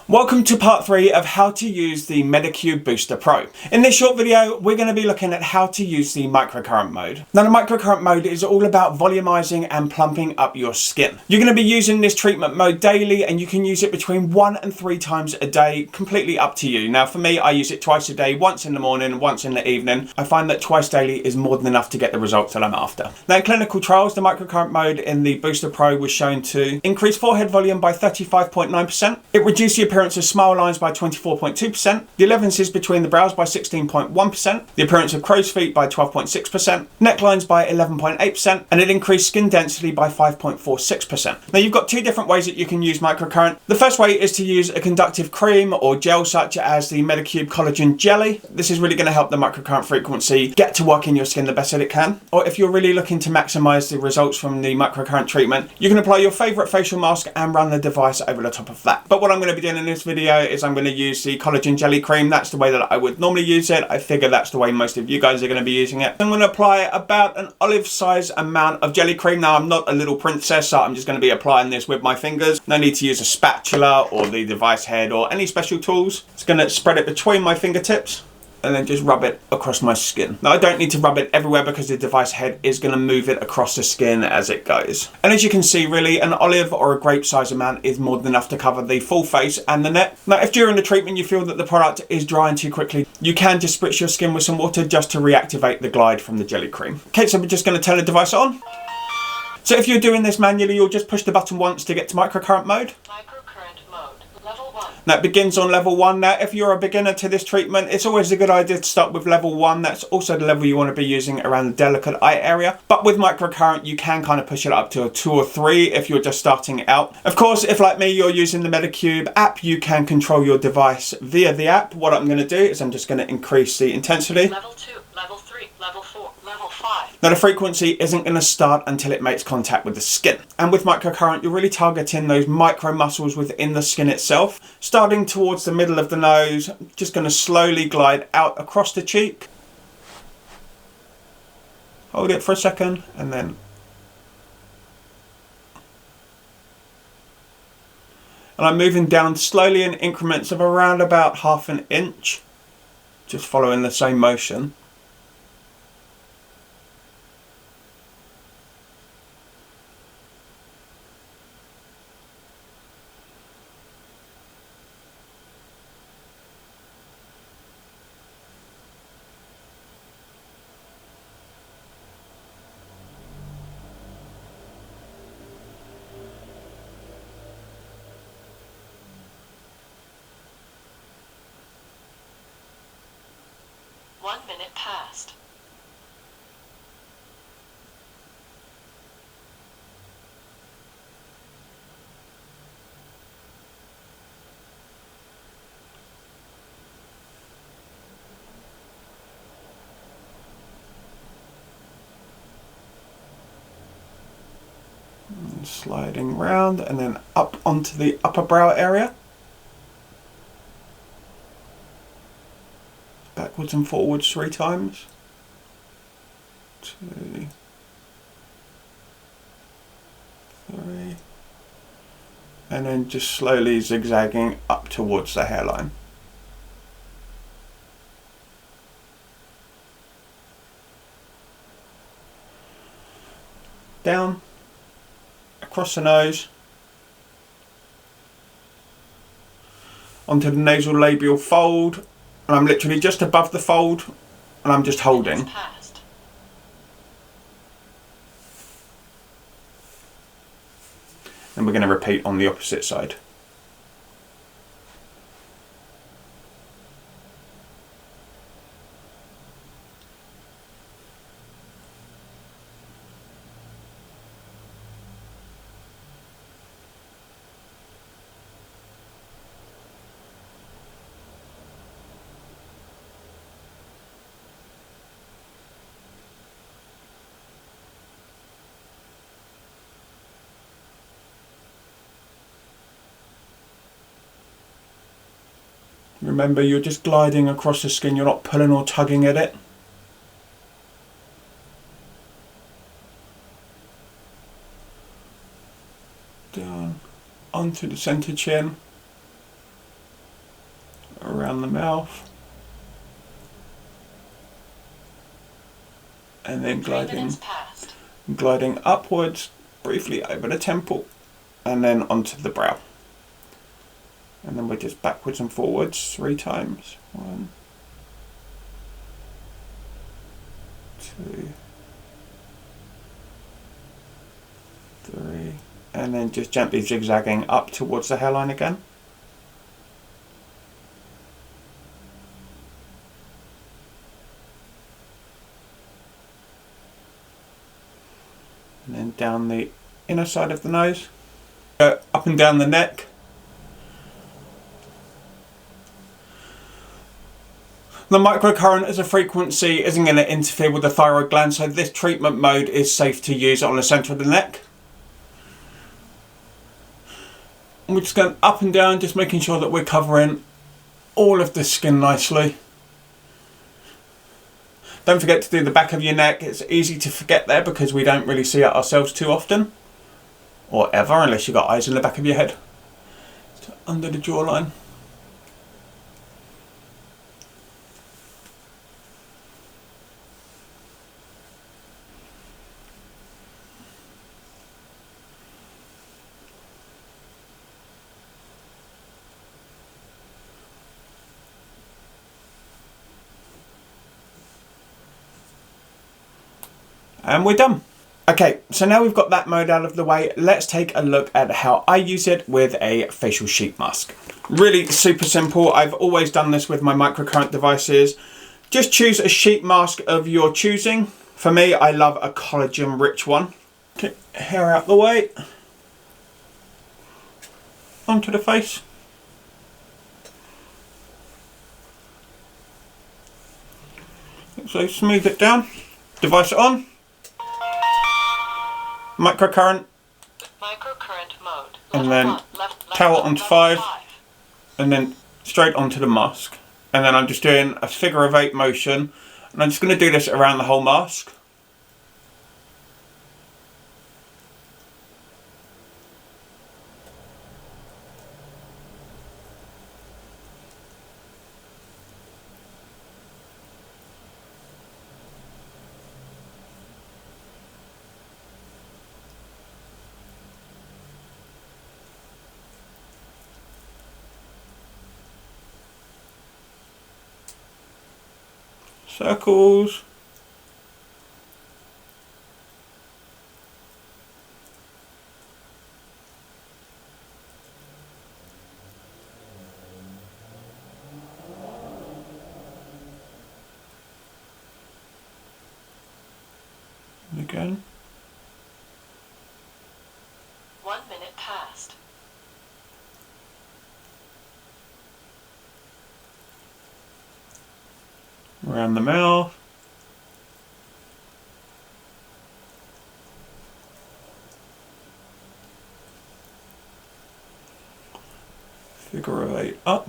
Welcome to part 3 of how to use the Medicube Booster Pro. In this short video, we're going to be looking at how to use the microcurrent mode. Now the microcurrent mode is all about volumizing and plumping up your skin. You're going to be using this treatment mode daily and you can use it between 1 and 3 times a day, completely up to you. Now for me, I use it twice a day, once in the morning, once in the evening. I find that twice daily is more than enough to get the results that I'm after. Now in clinical trials, the microcurrent mode in the Booster Pro was shown to increase forehead volume by 35.9%. It reduced the appearance of smile lines by 24.2%, the allowances between the brows by 16.1%, the appearance of crow's feet by 12.6%, necklines by 11.8%, and it increased skin density by 5.46%. Now you've got 2 different ways that you can use microcurrent. The first way is to use a conductive cream or gel such as the Medicube Collagen Jelly. This is really going to help the microcurrent frequency get to work in your skin the best that it can. Or if you're really looking to maximize the results from the microcurrent treatment, you can apply your favorite facial mask and run the device over the top of that. But what I'm going to be doing in this video is I'm going to use the collagen jelly cream. That's the way that I would normally use it. I figure that's the way most of you guys are going to be using it. I'm going to apply about an olive size amount of jelly cream. Now I'm not a little princess, so I'm just going to be applying this with my fingers. No need to use a spatula or the device head or any special tools. Just going to spread it between my fingertips and then just rub it across my skin. Now I don't need to rub it everywhere because the device head is going to move it across the skin as it goes. And as you can see, really an olive or a grape size amount is more than enough to cover the full face and the neck. Now if during the treatment you feel that the product is drying too quickly, you can just spritz your skin with some water just to reactivate the glide from the jelly cream. Okay, so we're just going to turn the device on. So if you're doing this manually, you'll just push the button once to get to microcurrent mode. That begins on level 1. Now if you're a beginner to this treatment, it's always a good idea to start with level 1. That's also the level you want to be using around the delicate eye area. But with microcurrent you can kind of push it up to a 2 or 3 if you're just starting out. Of course, if like me you're using the Medicube app, you can control your device via the app. What I'm going to do is I'm just going to increase the intensity. Level 2, level 3, level 4, level 5. Now the frequency isn't going to start until it makes contact with the skin. And with microcurrent you're really targeting those micro muscles within the skin itself. Starting towards the middle of the nose, just going to slowly glide out across the cheek. Hold it for a second and then I'm moving down slowly in increments of around about ½ an inch, just following the same motion. One minute passed. And sliding round and then up onto the upper brow area. Backwards and forwards 3 times. 2, 3. And then just slowly zigzagging up towards the hairline. Down, across the nose, onto the nasal labial fold. And I'm literally just above the fold and I'm just holding. And we're going to repeat on the opposite side. Remember, you're just gliding across the skin, you're not pulling or tugging at it. Down onto the centre chin. around the mouth, and then 3 minutes past. gliding upwards briefly over the temple, and then onto the brow. And then we're just backwards and forwards 3 times. 1, 2, 3, and then just gently zigzagging up towards the hairline again. And then down the inner side of the nose. Go up and down the neck. The microcurrent as a frequency isn't going to interfere with the thyroid gland, so this treatment mode is safe to use on the centre of the neck. And we're just going up and down, just making sure that we're covering all of the skin nicely. Don't forget to do the back of your neck. It's easy to forget there because we don't really see it ourselves too often. Or ever, unless you've got eyes in the back of your head. So under the jawline. And we're done. Okay, so now we've got that mode out of the way, let's take a look at how I use it with a facial sheet mask. Really super simple. I've always done this with my microcurrent devices. Just choose a sheet mask of your choosing. For me, I love a collagen rich one. Okay, hair out the way. Onto the face. So smooth it down. Device on. Microcurrent. Microcurrent mode. And then left, towel onto level 5. And then straight onto the mask. And then I'm just doing a figure of 8 motion. And I'm just going to do this around the whole mask. Circles. And again. 1 minute past. Around the mouth. Figure of 8 up.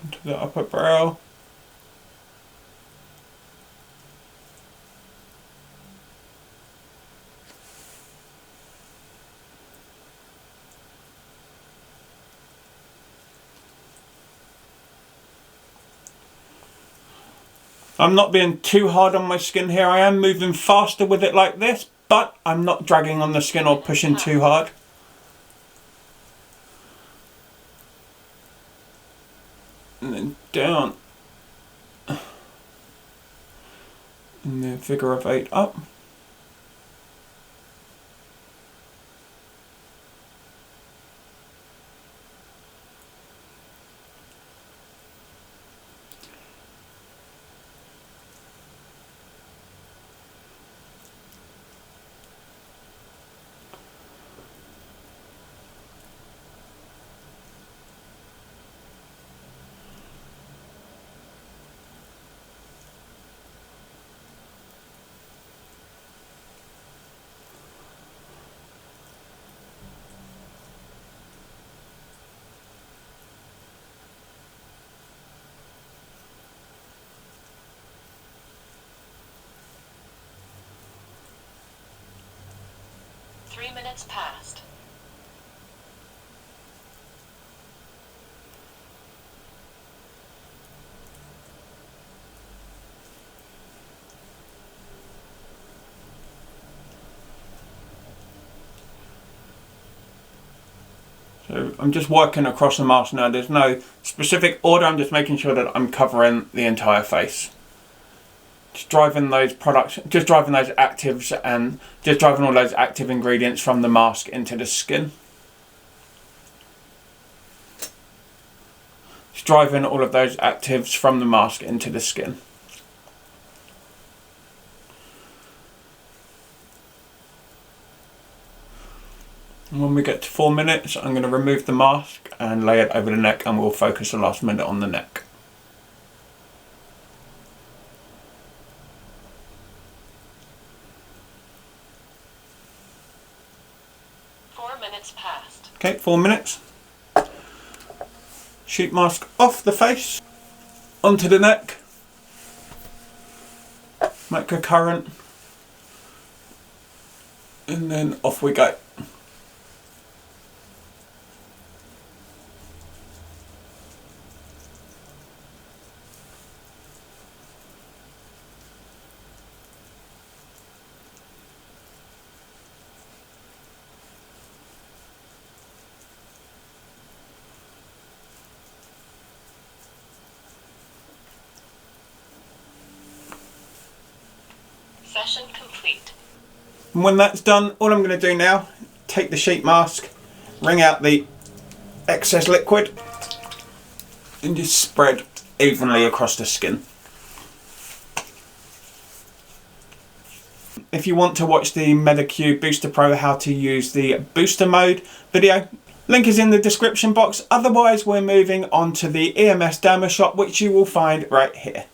Into the upper brow. I'm not being too hard on my skin here. I am moving faster with it like this, but I'm not dragging on the skin or pushing too hard. And then down. And then figure of 8 up. 3 minutes past. So I'm just working across the mask now. There's no specific order. I'm just making sure that I'm covering the entire face. Just driving those products, just driving those actives and just driving all those active ingredients from the mask into the skin. Just driving all of those actives from the mask into the skin. And when we get to 4 minutes, I'm going to remove the mask and lay it over the neck, and we'll focus the last minute on the neck. Past. Okay, 4 minutes. Sheet mask off the face, onto the neck. Microcurrent. And then off we go. Session complete. And when that's done, all I'm going to do now, take the sheet mask, wring out the excess liquid, and just spread evenly across the skin. If you want to watch the Medicube Booster Pro how to use the booster mode video, link is in the description box. Otherwise, we're moving on to the EMS Derma shop, which you will find right here.